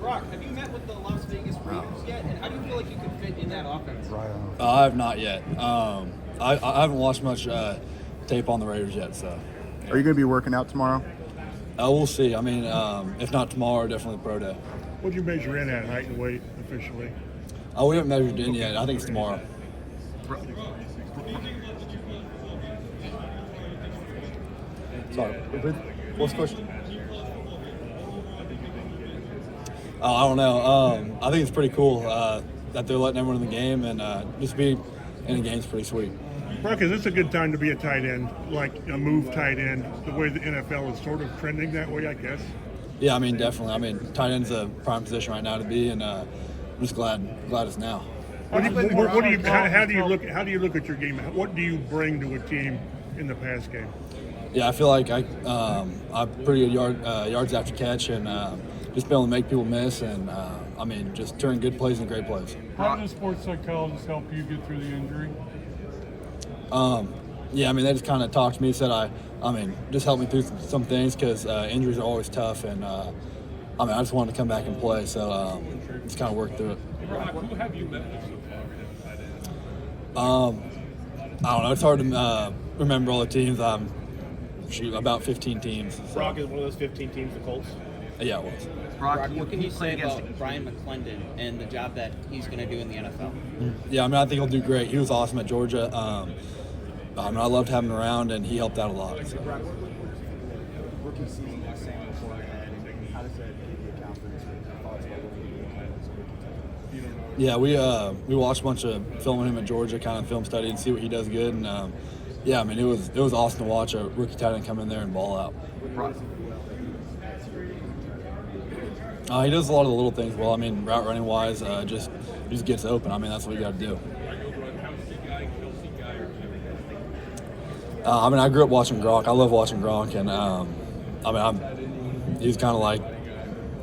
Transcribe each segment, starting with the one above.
Brock, have you met with the Las Vegas Raiders yet? And how do you feel like you could fit in that offense? I have not yet. I haven't watched much tape on the Raiders yet, so. Are you going to be working out tomorrow? We'll see. I mean, if not tomorrow, definitely pro day. What do you measure in at height and weight officially? We haven't measured in yet. I think it's tomorrow. Sorry. What's the question? Oh, I don't know. I think it's pretty cool that they're letting everyone in the game, and just being in the game is pretty sweet. Brock, is this a good time to be a tight end, like a move tight end, the way the NFL is sort of trending that way, I guess? Yeah, I mean, definitely. I mean, tight end's a prime position right now to be, and I'm just glad it's now. How do you look at your game? What do you bring to a team in the pass game? Yeah, I feel like I pretty good yards after catch, and just be able to make people miss, and I mean, just turn good plays and great plays. How does sports psychologists help you get through the injury? Yeah, I mean, they just kind of talked to me, said I mean, just help me through some things because injuries are always tough, and I mean, I just wanted to come back and play, so just kind of work through it. Brock, who have you met with so far? I don't know. It's hard to remember all the teams. About 15 teams. So. Brock is one of those 15 teams, the Colts. Yeah, it was. Brock, what can you say about Brian McClendon and the job that he's going to do in the NFL? Yeah, I mean, I think he'll do great. He was awesome at Georgia. I mean, I loved having him around, and he helped out a lot. So. Rookie season was saying before and how does that give you confidence or thoughts about what you do? Yeah, we watched a bunch of filming him at Georgia, kind of film study and see what he does good, and yeah, I mean, it was awesome to watch a rookie tight end come in there and ball out. He does a lot of the little things well. I mean, route running wise, just gets open. I mean, that's what you got to do. I mean, I grew up watching Gronk. I love watching Gronk, and I mean, he's kind of like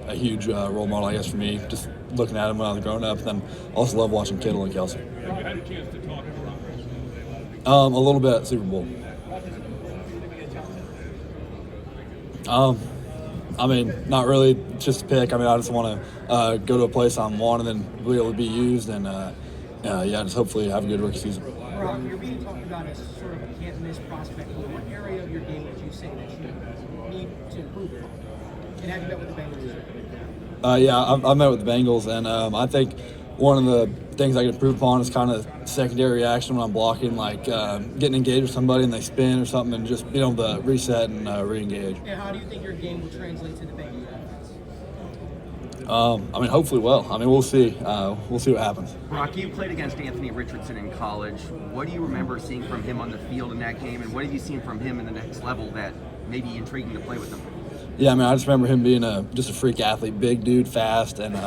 a huge role model, I guess, for me. Just looking at him when I was growing up, and then also love watching Kittle and Kelsey. Have you had a chance to talk to Gronk? A little bit at Super Bowl. I mean, not really just a pick. I mean, I just want to go to a place I'm wanted and be able to be used, and yeah, just hopefully have a good rookie season. Brock, you're being talked about as sort of a can't-miss prospect. What area of your game would you say that you need to improve upon? And have you met with the Bengals? Yeah, I've met with the Bengals, and I think one of the things I can improve upon is kind of secondary reaction when I'm blocking, like getting engaged with somebody and they spin or something, and just being able to reset and re-engage. And how do you think your game will translate to the Bengals offense? I mean, hopefully well. I mean, we'll see. We'll see what happens. Brock, you played against Anthony Richardson in college. What do you remember seeing from him on the field in that game, and what have you seen from him in the next level that may be intriguing to play with him? Yeah, I mean, I just remember him being just a freak athlete, big dude, fast, and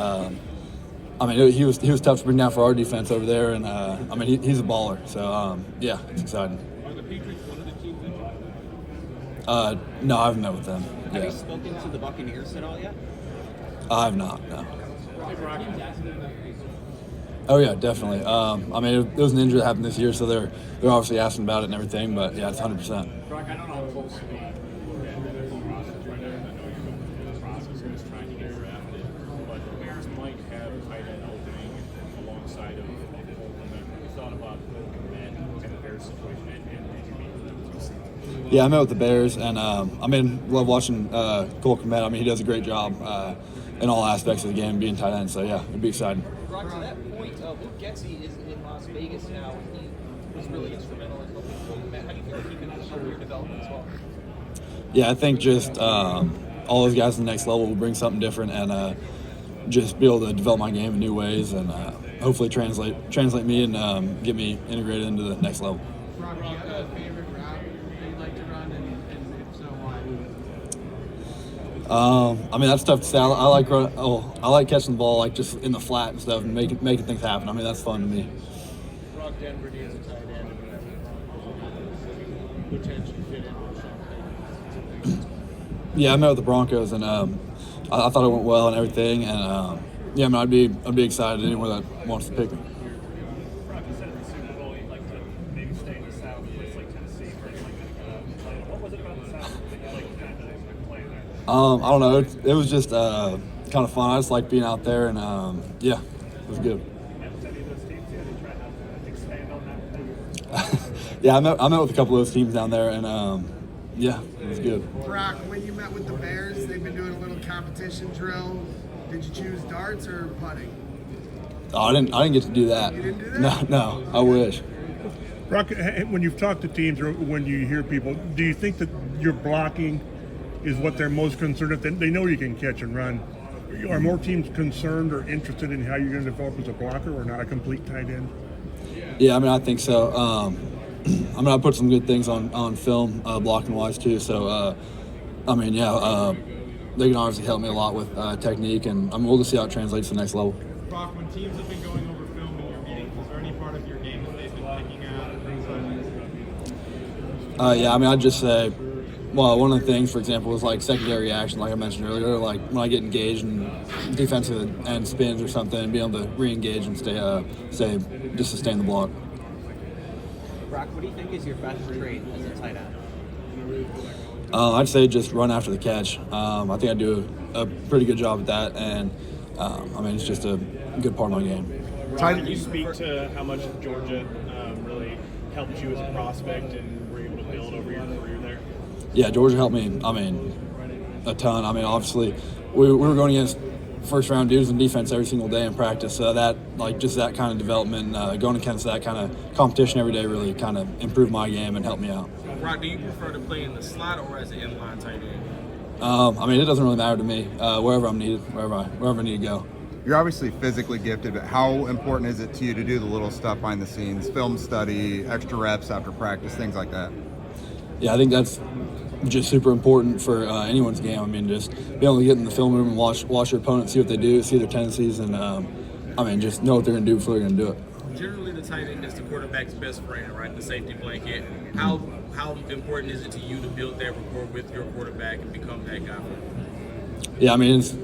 I mean, he was tough to bring down for our defense over there, and I mean, he's a baller. So yeah, it's exciting. Are the Patriots one of the teams that you No, I haven't met with them. Have you spoken to the Buccaneers at all yet? I have not. No. Oh yeah, definitely. I mean, it was an injury that happened this year, so they're obviously asking about it and everything. But yeah, it's 100%. Brock, I don't know how close to being right now. I know you're going through the process of just trying to get drafted, but the Bears might have a tight end opening alongside of Coleman. We thought about that in the Bears situation, and did you meet with them? Yeah, I met with the Bears, and I mean, love watching Cole Kmet. I mean, he does a great job in all aspects of the game, being tight end. So yeah, it'd be exciting. Brock, to that point, Luke Getsy is in Las Vegas now. He was really instrumental in helping Cole Kmet. How do you feel like he can help your development as well? Yeah, I think just all those guys at the next level will bring something different, and just be able to develop my game in new ways, and hopefully translate me and get me integrated into the next level. Brock, do you have a favorite route that you'd like to run, and if so, why? I mean, that's tough to say. I like catching the ball, like just in the flat and stuff, and making things happen. I mean, that's fun to me. Brock, Denver needs a tight end. Potentially fit in with something. Yeah, I met with the Broncos, and I thought it went well and everything, and yeah, I mean, I'd be excited anywhere that wants to pick me. Brock, you said in the Super Bowl you'd like to maybe stay in the South, a place like Tennessee, where you like what was it about the South that you like that playing there? I don't know. It was just kind kind of fun. I just like being out there, and yeah, it was good. Yeah, I met with a couple of those teams down there, and yeah, it was good. Brock, when you met with the Bears, they've been doing a little competition drill. Did you choose darts or putting? Oh, I didn't get to do that. You didn't do that? No, I wish. Brock, when you've talked to teams or when you hear people, do you think that your blocking is what they're most concerned with? They know you can catch and run. Are more teams concerned or interested in how you're going to develop as a blocker or not a complete tight end? Yeah, I mean, I think so. I mean, I put some good things on film, blocking-wise, too. So, I mean, yeah, they can obviously help me a lot with technique, and we'll just see how it translates to the next level. Brock, when teams have been going over film in your meetings, is there any part of your game that they've been picking out and things like that? Yeah, I mean, I'd just say, well, one of the things, for example, is like secondary action, like I mentioned earlier, like when I get engaged in defensive end spins or something, and be able to re-engage and just sustain the block. Brock, what do you think is your best trait as a tight end? I'd say just run after the catch. I think I do a pretty good job at that, and I mean, it's just a good part of my game. Brock, can you speak to how much Georgia really helped you as a prospect and were able to build over your career there? Yeah, Georgia helped me, I mean, a ton. I mean, obviously, we were going against first-round dudes in defense every single day in practice. So that, like, just that kind of development, going against that kind of competition every day really kind of improved my game and helped me out. Brock, do you prefer to play in the slot or as an inline tight end? I mean, it doesn't really matter to me. Wherever I'm needed, wherever I need to go. You're obviously physically gifted, but how important is it to you to do the little stuff behind the scenes, film study, extra reps after practice, things like that? Yeah, I think that's just super important for anyone's game. I mean, just being able to get in the film room and watch your opponent, see what they do, see their tendencies, and I mean, just know what they're going to do before they're going to do it. Generally, the tight end is the quarterback's best friend, right? The safety blanket. How important is it to you to build that rapport with your quarterback and become that guy? Yeah, I mean, it's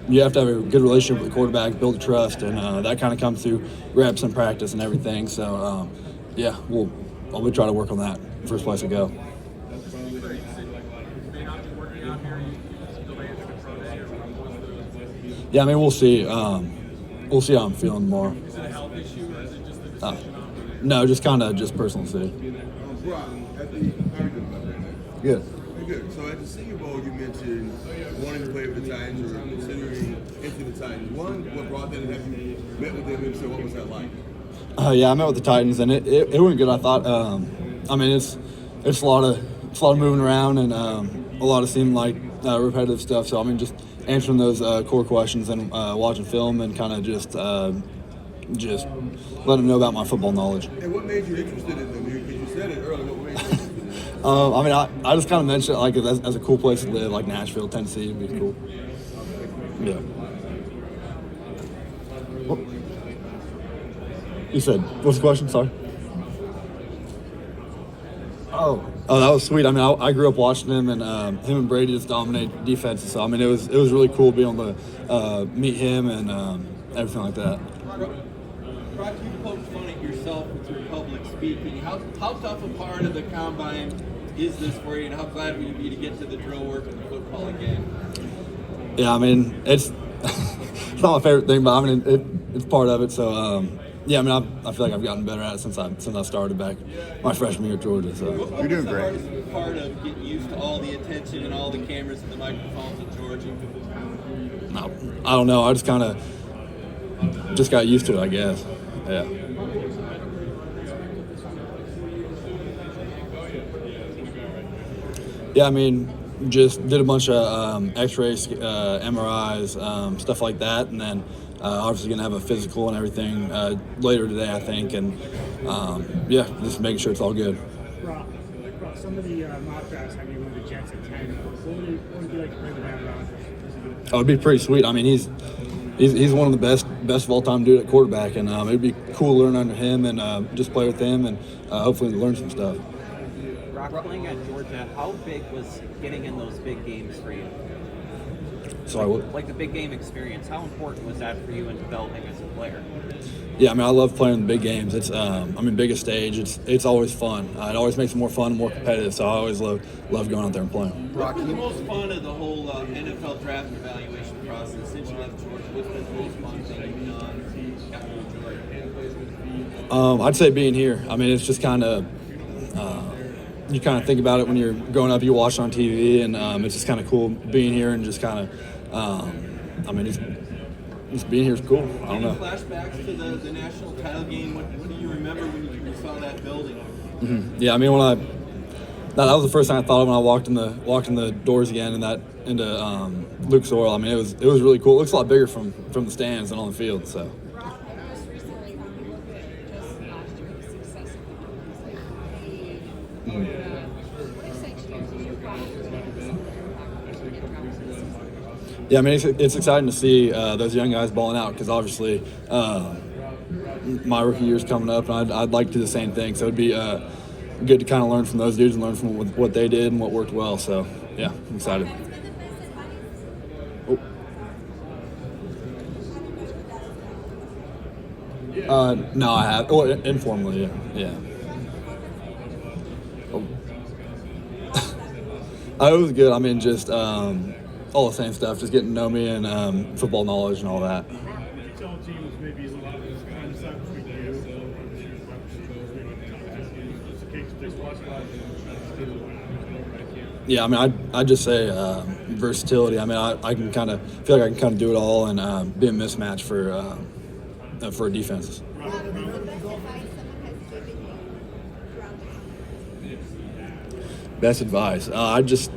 you have to have a good relationship with the quarterback, build trust, and that kind of comes through reps and practice and everything. So, yeah, I'll be trying to work on that first place I go. Yeah, I mean, we'll see. We'll see how I'm feeling tomorrow. Is it a health issue or is it just a decision? No, just kind of just personal see. Brock, Good. good. So at the Senior Bowl, you mentioned wanting to play with the Titans or considering into the Titans. One, what brought that, and have you met with them? And so, what was that like? Yeah, I met with the Titans, and it went good. I thought. I mean, it's a lot of moving around and a lot of seem like repetitive stuff. So I mean, just answering those core questions and watching film and kind of just let them know about my football knowledge. And what made you interested in them? Because you said it earlier. What made you interested in them? I mean, I just kind of mentioned it like as a cool place to live, like Nashville, Tennessee, would be cool. Yeah. Well, you said, what's the question? Sorry. Oh, that was sweet. I mean, I grew up watching him, and him and Brady just dominated defenses. So I mean, it was really cool being able to meet him and everything like that. Brock, you poked fun at yourself with your public speaking. How tough a part of the combine is this for you, and how glad will you be to get to the drill work and the football again? Yeah, I mean, it's it's not my favorite thing, but I mean, it's part of it. So yeah, I mean, I feel like I've gotten better at it since I started back my freshman year at Georgia. So you're doing great. What was the hardest part of getting used to all the attention and all the cameras and the microphones at Georgia? No, I don't know. I just kind of just got used to it, I guess. Yeah. Yeah, I mean, just did a bunch of X-rays, MRIs, stuff like that, and then obviously gonna have a physical and everything later today, I think, and yeah, just making sure it's all good. Rob, some of the mock drafts have you with the Jets at 10. What would it be like to play with Aaron Rodgers? Oh, it'd be pretty sweet. I mean, he's one of the best of all time dude at quarterback, and it'd be cool to learn under him and just play with him and hopefully learn some stuff. Brock, playing at Georgia, how big was getting in those big games for you? Sorry, what? Like the big game experience, how important was that for you in developing as a player? Yeah, I mean, I love playing in the big games. It's, biggest stage. It's always fun. It always makes it more fun and more competitive. So I always love going out there and playing. What's the most fun of the whole NFL draft evaluation process? process since you left Georgia? What's been the most fun thing you've done after Georgia? I'd say being here. I mean, it's just kind of you kind of think about it when you're growing up. You watch it on TV, and it's just kind of cool being here and just kind of. I mean, just being here is cool. I don't know. Flashbacks to the national title game. What do you remember when you saw that building? Mm-hmm. Yeah, I mean, that was the first thing I thought of when I walked in the doors again into Luke's Oil. I mean, it was really cool. It looks a lot bigger from the stands than on the field. So. Most recently, look at just last year, the success of the Colts, what excites you as you watch Yeah, I mean, it's exciting to see those young guys balling out because obviously my rookie year's coming up, and I'd like to do the same thing. So it'd be good to kind of learn from those dudes and learn from what they did and what worked well. So, yeah, I'm excited. No, I have. Well, informally, yeah. It was good. I mean, just all the same stuff, just getting to know me and football knowledge and all that. Tell teams maybe a little bit kind of stuff between you Yeah, I mean, I'd just say versatility. I mean, I can kind of feel like I can kind of do it all and be a mismatch for defenses. Best advice. I'd just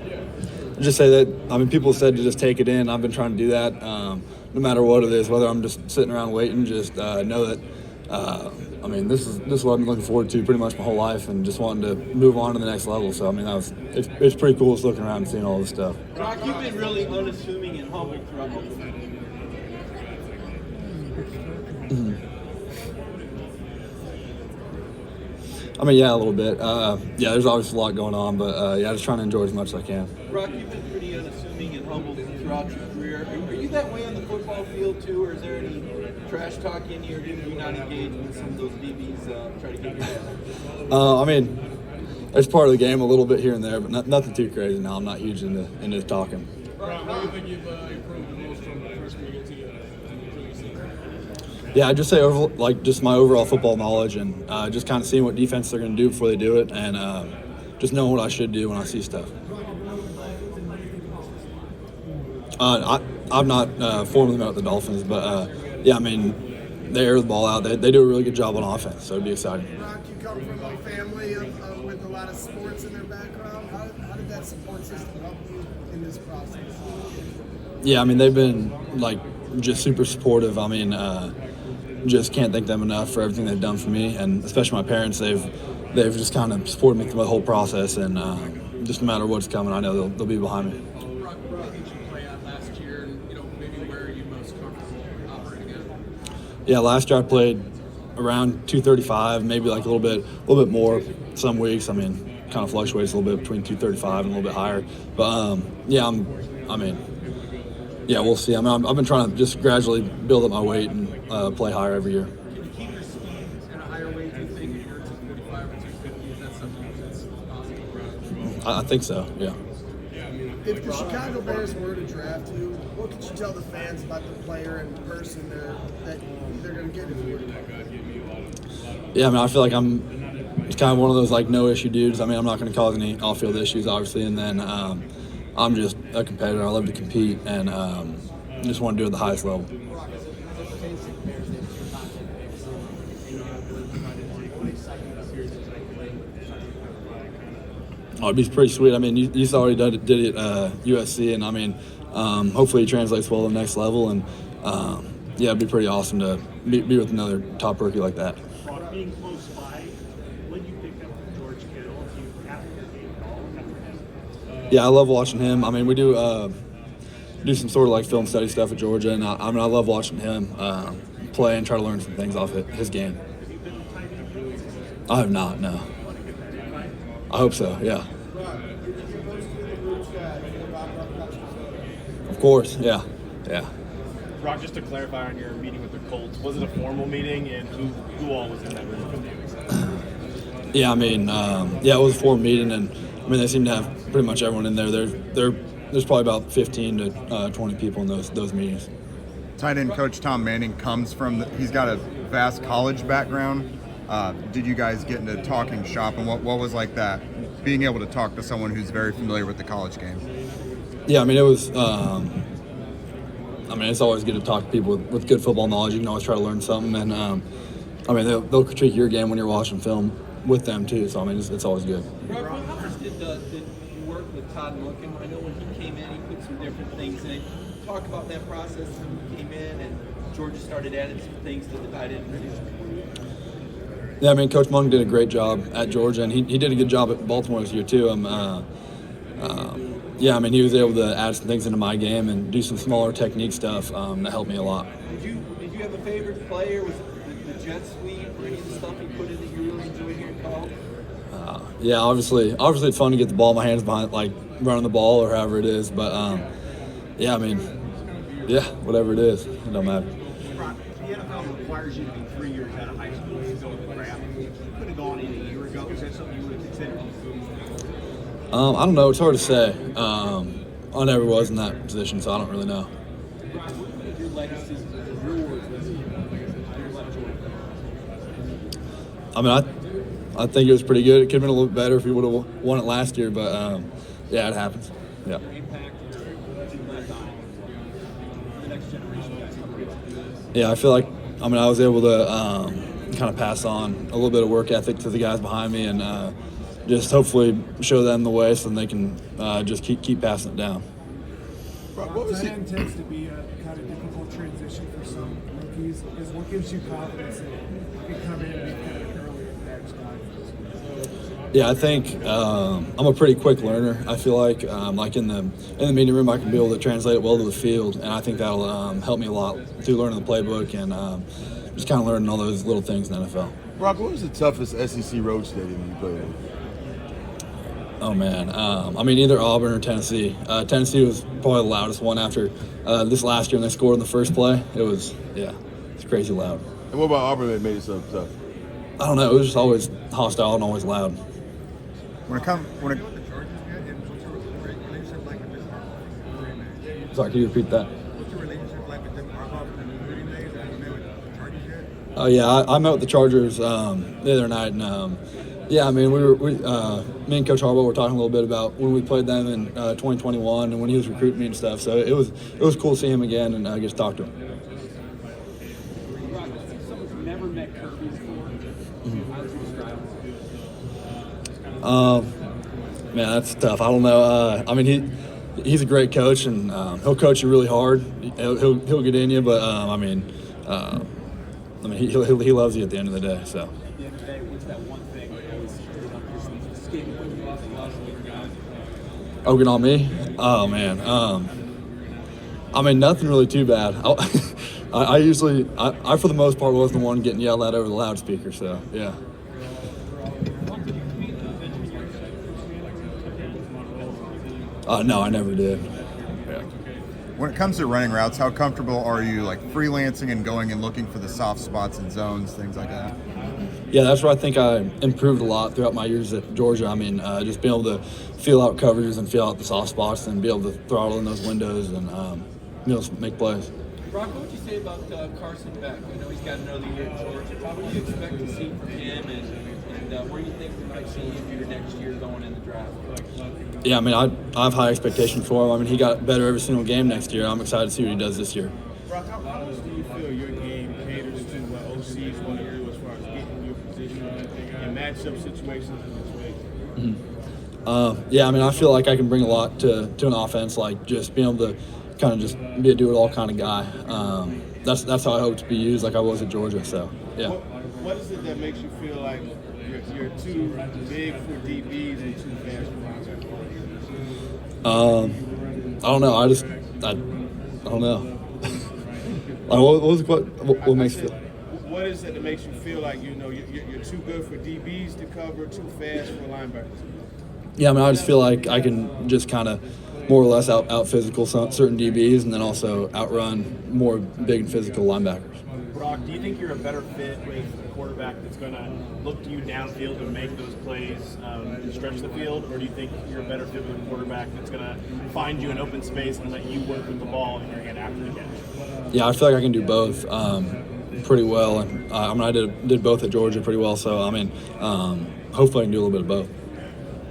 say that, I mean, people said to just take it in. I've been trying to do that no matter what it is, whether I'm just sitting around waiting, just know that, I mean, this is what I've been looking forward to pretty much my whole life and just wanting to move on to the next level. So, I mean, it's pretty cool just looking around and seeing all this stuff. Brock, you've been really unassuming and humble throughout the whole thing. I mean, yeah, a little bit. Yeah, there's obviously a lot going on, but yeah, just trying to enjoy as much as I can. Brock, you've been pretty unassuming and humble throughout your career. Are you that way on the football field too, or is there any trash talk in you, or do you not engage with some of those DBs try to get your head? I mean, it's part of the game a little bit here and there, but nothing too crazy now. I'm not huge into talking. Brock, what do you think you've improved the most from the first year to the Yeah, I just say just my overall football knowledge and just kind of seeing what defense they're going to do before they do it, and just knowing what I should do when I see stuff. I've not formally met with the Dolphins, but yeah, I mean, they air the ball out. They do a really good job on offense, so it'd be exciting. Brock, you come from a family with a lot of sports in their background. How did that support system help you in this process? Yeah, I mean, they've been just super supportive. I mean, just can't thank them enough for everything they've done for me, and especially my parents. They've just kind of supported me through the whole process, and just no matter what's coming, I know they'll be behind me. Brock, what did you play at last year, and maybe where are you most comfortable operating at? Yeah, last year I played around 235, maybe a little bit more some weeks. I mean, kind of fluctuates a little bit between 235 and a little bit higher. But yeah, we'll see. I mean, I've been trying to just gradually build up my weight and play higher every year. Can you keep your speed at a higher weight, do you think, if you're 245 or 250? Is that something that's possible? I think so, yeah. If the Chicago Bears were to draft you, what could you tell the fans about the player and person that they're going to get if you were to? Yeah, I mean, I feel like I'm kind of one of those no-issue dudes. I mean, I'm not going to cause any off-field issues, obviously, and then I'm just a competitor. I love to compete, and just want to do it at the highest level. Oh, it'd be pretty sweet. I mean, you already did it at USC, and I mean, hopefully it translates well to the next level, and yeah, it'd be pretty awesome to be with another top rookie like that. Being close by, when you picked up George Kittle, do you have to game at all after him? Yeah, I love watching him. I mean, we do some sort of film study stuff at Georgia, and I love watching him play and try to learn some things off his game. I have not, no. I hope so, yeah. Of course, yeah. Brock, just to clarify on your meeting with the Colts, was it a formal meeting, and who all was in that room with you? Yeah, I mean, it was a formal meeting, and I mean they seem to have pretty much everyone in there. They're there's probably about 15 to 20 people in those meetings. Tight end coach Tom Manning comes from he's got a vast college background. Did you guys get into talking shop, and what was like that, being able to talk to someone who's very familiar with the college game? Yeah, I mean, it was. It's always good to talk to people with good football knowledge. You can always try to learn something, and they'll critique your game when you're watching film with them too. So it's always good. Rob, how much did you work with Todd Monken? I know when he came in, he put some different things in. Talk about that process when he came in and Georgia started adding some things to the tight end position. Yeah, I mean, Coach Monk did a great job at Georgia, and he did a good job at Baltimore this year too. He was able to add some things into my game and do some smaller technique stuff that helped me a lot. Did you have a favorite player? Was it the jet sweep or any of the stuff he put in that you really enjoyed hearing called? Obviously it's fun to get the ball in my hands behind, like running the ball or however it is. But whatever it is, it don't matter. Brock, the NFL requires you to be 3 years out of high school to go to the draft. You could have gone in a year ago. Is that something you would have considered? I don't know. It's hard to say. I never was in that position, so I don't really know. Brock, what was your legacy, your words with you? I think it was pretty good. It could have been a little bit better if we would have won it last year, but it happens. Yeah. Yeah, I feel like I was able to kind of pass on a little bit of work ethic to the guys behind me, and just hopefully show them the way so they can just keep passing it down. Tight end tends to be a kind of difficult transition for some rookies. What gives you confidence that you can come in and be kind of an early advanced guy? Yeah, I think I'm a pretty quick learner. I feel like in the meeting room, I can be able to translate it well to the field, and I think that'll help me a lot through learning the playbook and just kind of learning all those little things in the NFL. Brock, what was the toughest SEC road stadium you played in? Oh man, either Auburn or Tennessee. Tennessee was probably the loudest one after this last year when they scored in the first play. It's crazy loud. And what about Auburn that made it so tough? I don't know. It was just always hostile and always loud. Sorry, can you repeat that? Oh yeah, I met with the Chargers the other night, and me and Coach Harbaugh were talking a little bit about when we played them in 2021 and when he was recruiting me and stuff. So it was cool to see him again and get to talk to him. Someone's never met Kirby before. How would you describe him? Man, that's tough. I don't know. He's a great coach, and he'll coach you really hard. He'll get in you, but he loves you at the end of the day. So. At the end of the day, what's that one thing that always escaping when you lost with your guys? Oh, get on me? Oh man. Nothing really too bad. I usually for the most part was the one getting yelled at over the loudspeaker. So yeah. No, I never did. Yeah. When it comes to running routes, how comfortable are you like freelancing and going and looking for the soft spots and zones, things like that? Yeah, that's where I think I improved a lot throughout my years at Georgia. Just being able to feel out coverages and feel out the soft spots and be able to throttle in those windows and make plays. Brock, what would you say about Carson Beck? I know he's got another year at Georgia. What do you expect to see from him, and where do you think we might see him for your next year going in the draft? Yeah, I have high expectations for him. He got better every single game next year. I'm excited to see what he does this year. Brock, how much do you feel your game caters to what OCs want to do as far as getting your position and matchup situations in this way? I feel like I can bring a lot to an offense, like just being able to kind of just be a do-it-all kind of guy. That's how I hope to be used, like I was at Georgia. So yeah. What is it that makes you feel like you're too big for DBs and too fast for linebackers? I don't know. I don't know. What makes you feel? What is it that makes you feel like you're too good for DBs to cover, too fast for linebackers? Yeah, I just feel like I can just kind of more or less out physical certain DBs and then also outrun more big and physical linebackers. Brock, do you think you're a better fit with a quarterback that's going to look to you downfield to make those plays and stretch the field, or do you think you're a better fit with a quarterback that's going to find you in open space and let you work with the ball in your hand after the catch? Yeah, I feel like I can do both pretty well. And I did both at Georgia pretty well. So, I mean, hopefully I can do a little bit of both.